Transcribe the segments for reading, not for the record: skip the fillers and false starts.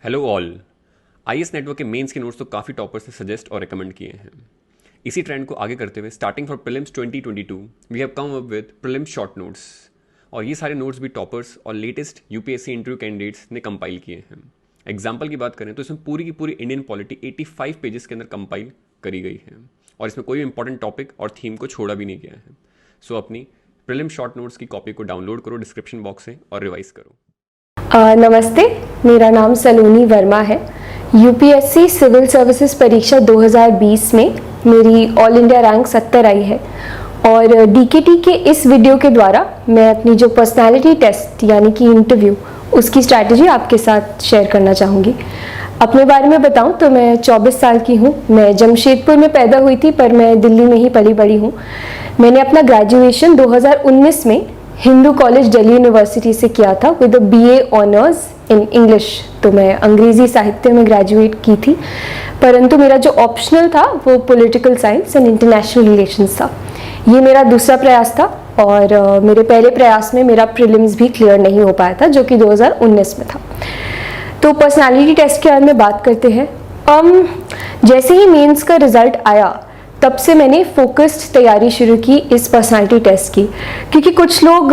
Hello all. IAS network के mains के notes तो काफ़ी टॉपर्स ने सजेस्ट और रिकमेंड किए हैं। इसी ट्रेंड को आगे करते हुए starting for prelims 2022 we have come up with prelims short notes, और ये सारे नोट्स भी टॉपर्स और लेटेस्ट यूपीएससी इंटरव्यू कैंडिडेट्स ने कंपाइल किए हैं। एग्जाम्पल की बात करें तो इसमें पूरी की पूरी इंडियन पॉलिटी 85 पेजेस के अंदर कंपाइल करी गई है, और इसमें कोई इंपॉर्टेंट टॉपिक और थीम को छोड़ा भी नहीं गया है। सो अपनी प्रीलिम्स शॉर्ट नोट्स की कॉपी को डाउनलोड करो डिस्क्रिप्शन बॉक्स से और रिवाइज करो। नमस्ते, मेरा नाम सलोनी वर्मा है। यूपीएससी सिविल सर्विसेज परीक्षा 2020 में मेरी ऑल इंडिया रैंक 70 आई है, और डीकेटी के इस वीडियो के द्वारा मैं अपनी जो पर्सनालिटी टेस्ट यानी कि इंटरव्यू उसकी स्ट्रैटेजी आपके साथ शेयर करना चाहूँगी। अपने बारे में बताऊं तो मैं 24 साल की हूं। मैं जमशेदपुर में पैदा हुई थी, पर मैं दिल्ली में ही पली बड़ी हूं। मैंने अपना ग्रेजुएशन 2019 में हिंदू कॉलेज दिल्ली यूनिवर्सिटी से किया था with BA honours in English. तो मैं अंग्रेज़ी साहित्य में ग्रेजुएट की थी, परंतु मेरा जो ऑप्शनल था वो political science and international relations था। ये मेरा दूसरा प्रयास था, और मेरे पहले प्रयास में मेरा प्रीलिम्स भी क्लियर नहीं हो पाया था, जो कि 2019 में था। तो पर्सनालिटी टेस्ट के बारे में बात करते हैं। जैसे ही मेंस का रिजल्ट आया तब से मैंने फोकस्ड तैयारी शुरू की इस पर्सनालिटी टेस्ट की, क्योंकि कुछ लोग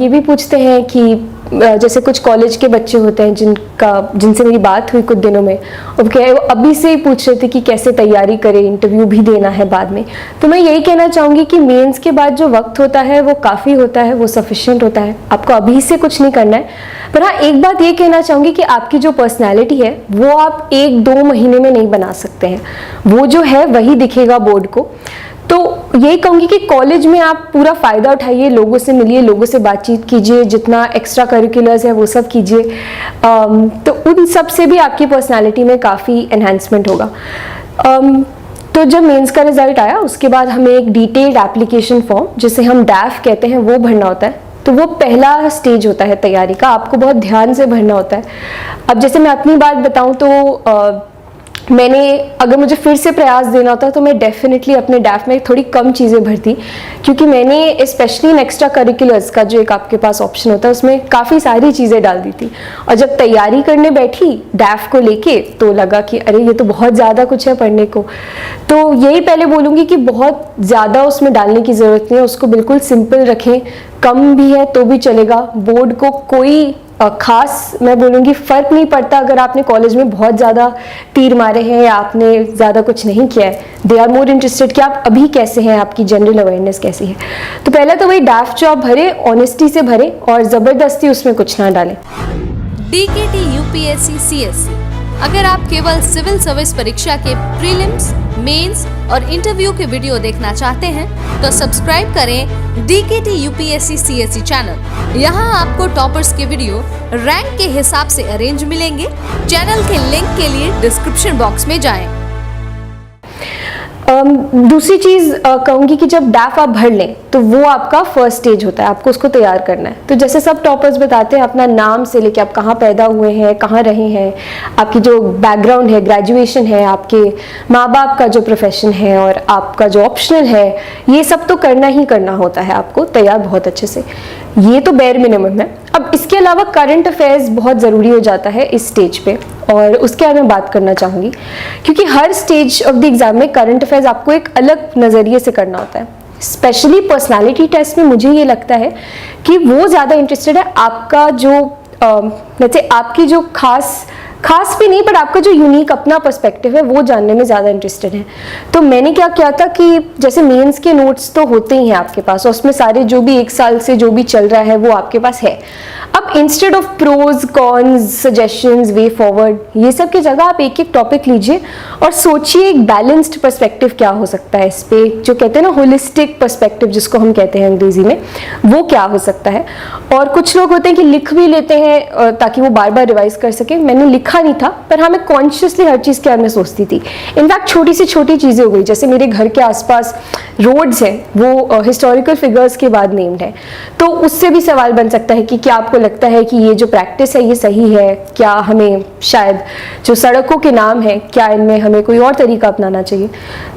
ये भी पूछते हैं कि जैसे कुछ कॉलेज के बच्चे होते हैं जिनसे मेरी बात हुई कुछ दिनों में, और क्या वो अभी से ही पूछ रहे थे कि कैसे तैयारी करें, इंटरव्यू भी देना है बाद में। तो मैं यही कहना चाहूँगी कि मेंस के बाद जो वक्त होता है वो काफ़ी होता है, वो सफिशिएंट होता है। आपको अभी से कुछ नहीं करना है। पर हाँ, एक बात ये कहना चाहूँगी कि आपकी जो पर्सनैलिटी है वो आप 1-2 महीने में नहीं बना सकते हैं। वो जो है वही दिखेगा बोर्ड को। तो यही कहूँगी कि कॉलेज में आप पूरा फ़ायदा उठाइए, लोगों से मिलिए, लोगों से बातचीत कीजिए, जितना एक्स्ट्रा करिकुलर्स है वो सब कीजिए। तो उन सब से भी आपकी पर्सनालिटी में काफ़ी एनहांसमेंट होगा। तो जब मेंस का रिजल्ट आया उसके बाद हमें एक डिटेल्ड एप्लीकेशन फॉर्म, जिसे हम डैफ कहते हैं, वो भरना होता है। तो वो पहला स्टेज होता है तैयारी का, आपको बहुत ध्यान से भरना होता है। अब जैसे मैं अपनी बात बताऊं तो मैंने, अगर मुझे फिर से प्रयास देना होता तो मैं डेफिनेटली अपने डैफ में थोड़ी कम चीज़ें भरती, क्योंकि मैंने स्पेशली इन एक्स्ट्रा करिकुलर्स का जो एक आपके पास ऑप्शन होता है उसमें काफ़ी सारी चीज़ें डाल दी थी। और जब तैयारी करने बैठी डैफ को लेके तो लगा कि अरे ये तो बहुत ज़्यादा कुछ है पढ़ने को। तो यही पहले बोलूँगी कि बहुत ज़्यादा उसमें डालने की ज़रूरत नहीं है, उसको बिल्कुल सिंपल रखें। कम भी है तो भी चलेगा। बोर्ड को कोई खास, मैं बोलूँगी, फ़र्क नहीं पड़ता अगर आपने कॉलेज में बहुत ज़्यादा तीर मारे हैं या आपने ज़्यादा कुछ नहीं किया है। दे आर मोर इंटरेस्टेड कि आप अभी कैसे हैं, आपकी जनरल अवेयरनेस कैसी है। तो पहला तो वही डैफ जो आप भरे, ऑनेस्टी से भरे और ज़बरदस्ती उसमें कुछ ना डालें। डीकेटी यूपीएससी सीएससी, अगर आप केवल सिविल सर्विस परीक्षा के प्रीलिम्स, मेंस और इंटरव्यू के वीडियो देखना चाहते हैं तो सब्सक्राइब करें डीकेटी यूपीएससी सीएससी चैनल। यहाँ आपको टॉपर्स के वीडियो रैंक के हिसाब से अरेंज मिलेंगे। चैनल के लिंक के लिए डिस्क्रिप्शन बॉक्स में जाएं। दूसरी चीज़ कहूँगी कि जब डैफ आप भर लें तो वो आपका फर्स्ट स्टेज होता है, आपको उसको तैयार करना है। तो जैसे सब टॉपर्स बताते हैं, अपना नाम से लेके आप कहाँ पैदा हुए हैं, कहाँ रहे हैं, आपकी जो बैकग्राउंड है, ग्रेजुएशन है, आपके माँ बाप का जो प्रोफेशन है और आपका जो ऑप्शनल है, ये सब तो करना ही करना होता है आपको तैयार बहुत अच्छे से। ये तो बेयर मिनिमम है। अब इसके अलावा करंट अफेयर्स बहुत ज़रूरी हो जाता है इस स्टेज पे, और उसके बारे में बात करना चाहूँगी, क्योंकि हर स्टेज ऑफ द एग्जाम में करंट अफेयर्स आपको एक अलग नज़रिए से करना होता है। स्पेशली पर्सनालिटी टेस्ट में मुझे ये लगता है कि वो ज़्यादा इंटरेस्टेड है आपका जो जैसे आपकी जो खास भी नहीं, पर आपका जो यूनिक अपना पर्सपेक्टिव है वो जानने में ज़्यादा इंटरेस्टेड है। तो मैंने क्या किया था कि जैसे मेंस के नोट्स तो होते ही हैं आपके पास, और उसमें सारे जो भी 1 साल से जो भी चल रहा है वो आपके पास है। अब instead of pros, cons, suggestions, way forward, ये सब की जगह आप एक एक टॉपिक लीजिए और सोचिए एक बैलेंस्ड पर्सपेक्टिव क्या हो सकता है इस पे, जो कहते हैं ना होलिस्टिक पर्सपेक्टिव जिसको हम कहते हैं अंग्रेजी में, वो क्या हो सकता है। और कुछ लोग होते हैं कि लिख भी लेते हैं ताकि वो बार बार रिवाइज कर सके। मैंने लिखा नहीं था, पर हाँ मैं कॉन्शियसली हर चीज़ के बारे में सोचती थी। इनफैक्ट छोटी से छोटी चीज़ें हो गई, जैसे मेरे घर के आसपास रोड्स हैं वो हिस्टोरिकल फिगर्स के बाद नेम्ड है, तो उससे भी सवाल बन सकता है कि क्या आपको लगता है कि ये जो प्रैक्टिस है ये सही है, क्या हमें शायद जो सड़कों के नाम है क्या इनमें हमें कोई और तरीका अपनाना चाहिए।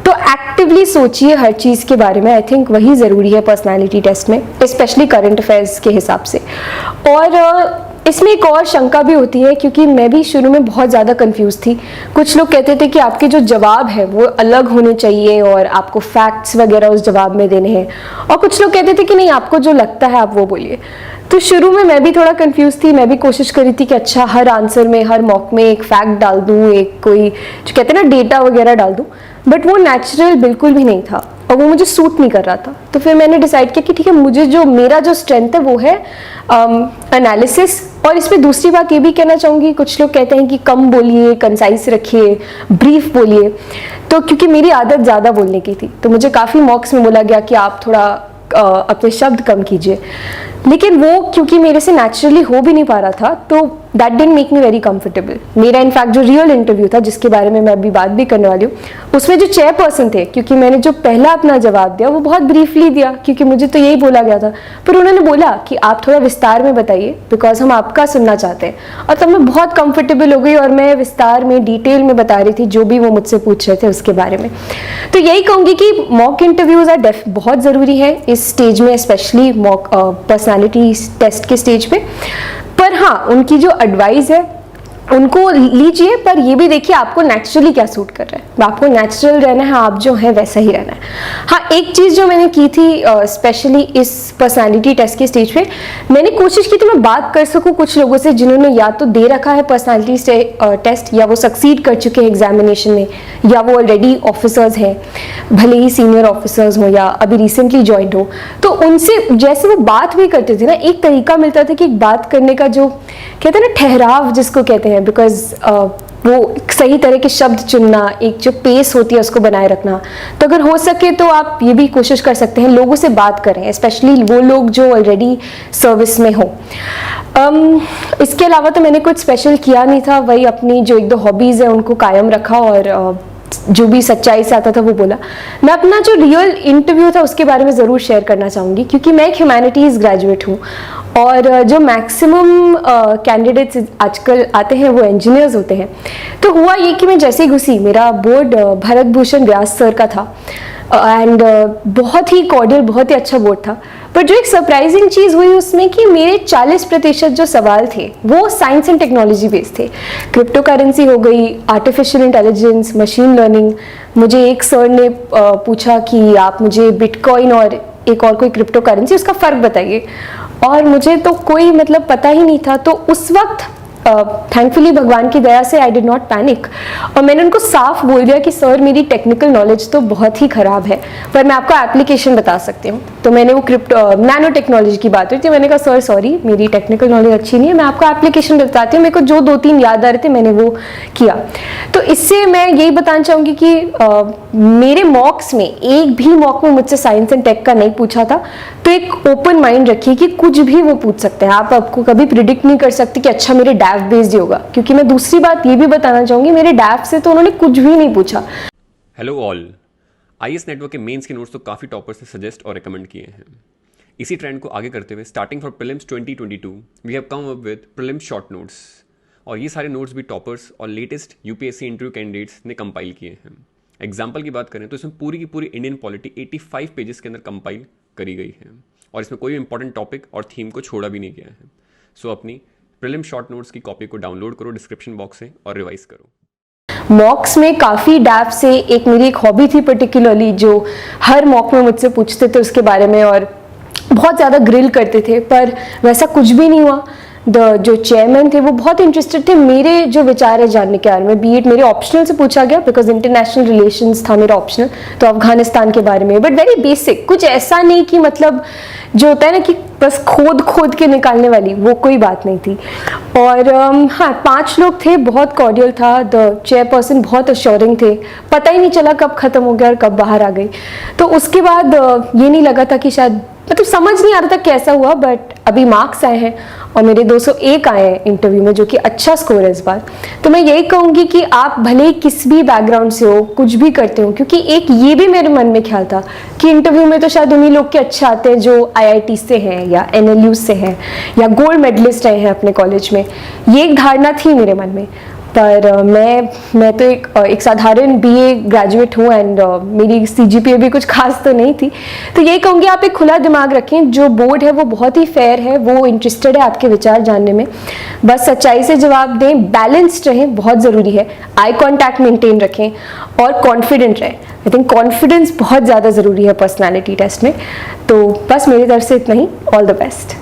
तो एक्टिवली सोचिए हर चीज़ के बारे में। आई थिंक वही ज़रूरी है पर्सनालिटी टेस्ट में, स्पेशली करंट अफेयर्स के हिसाब से। और इसमें एक और शंका भी होती है, क्योंकि मैं भी शुरू में बहुत ज़्यादा कंफ्यूज थी। कुछ लोग कहते थे कि आपके जो जवाब है वो अलग होने चाहिए और आपको फैक्ट्स वगैरह उस जवाब में देने हैं, और कुछ लोग कहते थे कि नहीं, आपको जो लगता है आप वो बोलिए। तो शुरू में मैं भी थोड़ा कंफ्यूज थी। मैं भी कोशिश करी थी कि अच्छा हर आंसर में, हर मॉक में एक फैक्ट डाल दूँ, एक कोई जो कहते हैं ना डेटा वगैरह डाल दूँ, बट वो नेचुरल बिल्कुल भी नहीं था और वो मुझे सूट नहीं कर रहा था। तो फिर मैंने डिसाइड किया कि ठीक है, मुझे जो मेरा जो स्ट्रेंथ है वो है एनालिसिस। और इसमें दूसरी बात ये भी कहना चाहूँगी, कुछ लोग कहते हैं कि कम बोलिए, कंसाइज रखिए, ब्रीफ बोलिए। तो क्योंकि मेरी आदत ज़्यादा बोलने की थी, तो मुझे काफ़ी मॉक्स में बोला गया कि आप थोड़ा अपने शब्द कम कीजिए, लेकिन वो क्योंकि मेरे से नेचुरली हो भी नहीं पा रहा था, तो that didn't make me very comfortable. मेरा इनफैक्ट जो रियल इंटरव्यू था, जिसके बारे में मैं अभी बात भी करने वाली हूँ, उसमें जो चेयरपर्सन थे, क्योंकि मैंने जो पहला अपना जवाब दिया वो बहुत ब्रीफली दिया, क्योंकि मुझे तो यही बोला गया था, पर उन्होंने बोला कि आप थोड़ा विस्तार में बताइए, बिकॉज हम आपका सुनना चाहते हैं। और तब मैं बहुत कंफर्टेबल हो गई और मैं विस्तार में, डिटेल में बता रही थी जो भी वो मुझसे पूछ रहे थे उसके बारे में। तो यही कहूँगी कि मॉक इंटरव्यूज बहुत ज़रूरी है इस स्टेज में, स्पेशली मॉक पर्सनैलिटी टेस्ट के स्टेज पे। पर हाँ, उनकी जो एडवाइस है उनको लीजिए, पर ये भी देखिए आपको नेचुरली क्या सूट कर रहा है। आपको नेचुरल रहना है, आप जो है वैसा ही रहना है। हाँ, एक चीज़ जो मैंने की थी स्पेशली इस पर्सनालिटी टेस्ट के स्टेज पे, मैंने कोशिश की थी मैं बात कर सकूँ कुछ लोगों से जिन्होंने या तो दे रखा है पर्सनालिटी टेस्ट, या वो सक्सीड कर चुके हैं एग्जामिनेशन में, या वो ऑलरेडी ऑफिसर्स हैं, भले ही सीनियर ऑफिसर्स हो या अभी रिसेंटली ज्वाइंट हो। तो उनसे जैसे वो बात भी करते थे ना, एक तरीका मिलता था कि बात करने का जो कहते हैं ना ठहराव जिसको कहते हैं, बिकॉज वो सही तरह के शब्द चुनना, एक जो पेस होती है उसको बनाए रखना। तो अगर हो सके तो आप ये भी कोशिश कर सकते हैं लोगों से बात करें, स्पेशली वो लोग जो ऑलरेडी सर्विस में हो। इसके अलावा तो मैंने कुछ स्पेशल किया नहीं था, वही अपनी जो एक दो हॉबीज़ है उनको कायम रखा और जो भी सच्चाई से आता था वो बोला। मैं अपना जो रियल इंटरव्यू था उसके बारे में ज़रूर शेयर करना चाहूँगी, क्योंकि मैं एक ह्यूमैनिटीज़ ग्रेजुएट हूँ और जो मैक्सिमम कैंडिडेट्स आजकल आते हैं वो इंजीनियर्स होते हैं। तो हुआ ये कि मैं जैसे ही घुसी, मेरा बोर्ड भरत भूषण व्यास सर का था एंड बहुत ही कॉर्डियल, बहुत ही अच्छा बोर्ड था। पर जो एक सरप्राइजिंग चीज़ हुई उसमें कि मेरे 40% जो सवाल थे वो साइंस एंड टेक्नोलॉजी बेस्ड थे। क्रिप्टो करेंसी हो गई, आर्टिफिशियल इंटेलिजेंस, मशीन लर्निंग। मुझे एक सर ने पूछा कि आप मुझे बिटकॉइन और एक और कोई क्रिप्टो करेंसी उसका फ़र्क बताइए, और मुझे तो कोई मतलब पता ही नहीं था। तो उस वक्त थैंकफुली भगवान की दया से आई डिड नॉट पैनिक, और मैंने उनको साफ बोल दिया कि सर मेरी टेक्निकल नॉलेज तो बहुत ही ख़राब है, पर मैं आपको एप्लीकेशन बता सकती हूँ। तो मैंने वो नैनो टेक्नोलॉजी की बात हुई थी, मैंने कहा सर सॉरी मेरी टेक्निकल नॉलेज अच्छी नहीं है, मैं आपको एप्लीकेशन बताती हूँ, मेरे को जो 2-3 याद आ रहे थे मैंने वो किया। तो इससे मैं यही बताना चाहूँगी कि मेरे मॉक्स में एक भी मॉक में मुझसे साइंस एंड टेक का नहीं पूछा था। तो एक ओपन माइंड रखिए कि कुछ भी वो पूछ सकते हैं, आप आपको कभी प्रिडिक्ट नहीं कर सकते कि अच्छा मेरे डैफ बेस्ड ही होगा। क्योंकि मैं दूसरी बात ये भी बताना चाहूँगी, मेरे डैफ से तो उन्होंने कुछ भी नहीं पूछा। हेलो ऑल, आईएएस नेटवर्क के मेंस के नोट्स तो काफ़ी टॉपर्स ने सजेस्ट और रिकमेंड किए हैं। इसी ट्रेंड को आगे करते हुए starting for prelims 2022 we have come up with prelims short notes, और ये सारे नोट्स भी टॉपर्स और लेटेस्ट यूपीएससी इंटरव्यू कैंडिडेट्स ने कंपाइल किए हैं। एग्जाम्पल की बात करें तो इसमें पूरी की पूरी इंडियन पॉलिटी 85 पेजेस के अंदर कंपाइल करी गई है, और इसमें कोई इंपॉर्टेंट टॉपिक और थीम को छोड़ा भी नहीं गया है। सो अपनी प्रीलिम शॉर्ट नोट्स की कॉपी को डाउनलोड करो डिस्क्रिप्शन बॉक्स से और रिवाइज करो। मॉक्स में काफ़ी डैप से एक मेरी एक हॉबी थी पर्टिकुलरली, जो हर मॉक में मुझसे पूछते थे उसके बारे में और बहुत ज़्यादा ग्रिल करते थे, पर वैसा कुछ भी नहीं हुआ। जो चेयरमैन थे वो बहुत इंटरेस्टेड थे मेरे जो विचार है जानने के बारे में। बी एड मेरे ऑप्शनल से पूछा गया, बिकॉज इंटरनेशनल रिलेशंस था मेरा ऑप्शनल, तो अफगानिस्तान के बारे में, बट वेरी बेसिक, कुछ ऐसा नहीं कि मतलब जो होता है ना कि बस खोद के निकालने वाली, वो कोई बात नहीं थी। और हाँ, 5 लोग थे, बहुत कॉर्डियल था। द चेयरपर्सन बहुत अश्योरिंग थे, पता ही नहीं चला कब खत्म हो गया और कब बाहर आ गई। तो उसके बाद ये नहीं लगा था कि शायद, मतलब समझ नहीं आ रहा था कैसा हुआ, बट अभी मार्क्स आए हैं और मेरे 201 आए हैं इंटरव्यू में, जो कि अच्छा स्कोर है इस बार। तो मैं यही कहूँगी कि आप भले ही किस भी बैकग्राउंड से हो, कुछ भी करते हो, क्योंकि एक ये भी मेरे मन में ख्याल था कि इंटरव्यू में तो शायद उन्हीं लोग के अच्छे आते हैं जो IIT से हैं या NLU से हैं या गोल्ड मेडलिस्ट रहे हैं अपने कॉलेज में। ये एक धारणा थी मेरे मन में, पर मैं तो एक साधारण बीए ग्रेजुएट हूँ एंड मेरी सीजीपीए भी कुछ खास तो नहीं थी। तो यही कहूँगी आप एक खुला दिमाग रखें, जो बोर्ड है वो बहुत ही फेयर है, वो इंटरेस्टेड है आपके विचार जानने में, बस सच्चाई से जवाब दें, बैलेंस्ड रहें, बहुत ज़रूरी है, आई कॉन्टैक्ट मेंटेन रखें और कॉन्फिडेंट रहें। आई थिंक कॉन्फिडेंस बहुत ज़्यादा ज़रूरी है पर्सनैलिटी टेस्ट में। तो बस मेरी तरफ से इतना ही, ऑल द बेस्ट।